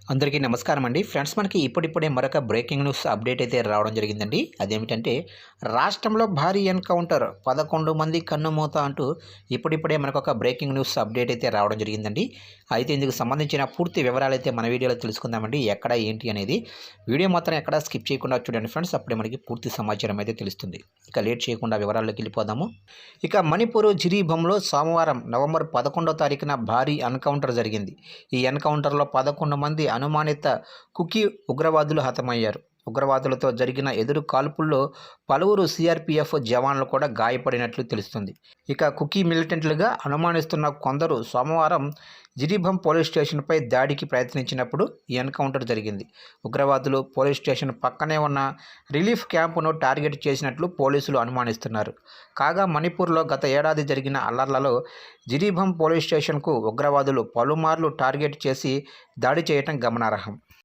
అందరికీ నమస్కారం అండి. ఫ్రెండ్స్, మనకి ఇప్పుడిప్పుడే మరొక బ్రేకింగ్ న్యూస్ అప్డేట్ అయితే రావడం జరిగిందండి. అదేమిటంటే రాష్ట్రంలో భారీ ఎన్‌కౌంటర్ 11 మంది కన్నుమూత అంటూ ఇప్పుడిప్పుడే మనకొక బ్రేకింగ్ న్యూస్ అప్డేట్ అయితే రావడం జరిగిందండి. అయితే ఇందుకు సంబంధించిన పూర్తి వివరాలైతే మన వీడియోలో తెలుసుకుందామండి. ఎక్కడ ఏంటి అనేది వీడియో మాత్రం ఎక్కడ స్కిప్ చేయకుండా చూడండి ఫ్రెండ్స్. అప్పుడే మనకి పూర్తి సమాచారం అయితే తెలుస్తుంది. ఇక లేట్ చేయకుండా వివరాల్లోకి వెళ్ళిపోదాము. ఇక మణిపూర్ జిరీబంలో సోమవారం నవంబర్ 11వ తారీఖున భారీ ఎన్‌కౌంటర్ జరిగింది. ఈ ఎన్‌కౌంటర్‌లో 11 మంది అనుమానిత కుకీ ఉగ్రవాదులు హతమయ్యారు. ఉగ్రవాదులతో జరిగిన ఎదురు కాల్పుల్లో పలువురు సిఆర్‌పీఎఫ్ జవాన్లు కూడా గాయపడినట్లు తెలుస్తుంది. ఇక కుకీ మిలిటెంట్లుగా అనుమానిస్తున్న కొందరు సోమవారం జిరీబం పోలీస్ స్టేషన్పై దాడికి ప్రయత్నించినప్పుడు ఈ ఎన్కౌంటర్ జరిగింది. ఉగ్రవాదులు పోలీస్ స్టేషన్ పక్కనే ఉన్న రిలీఫ్ క్యాంపును టార్గెట్ చేసినట్లు పోలీసులు అనుమానిస్తున్నారు. కాగా మణిపూర్లో గత ఏడాది జరిగిన అల్లర్లలో జిరీబం పోలీస్ స్టేషన్కు ఉగ్రవాదులు పలుమార్లు టార్గెట్ చేసి దాడి చేయటం గమనార్హం.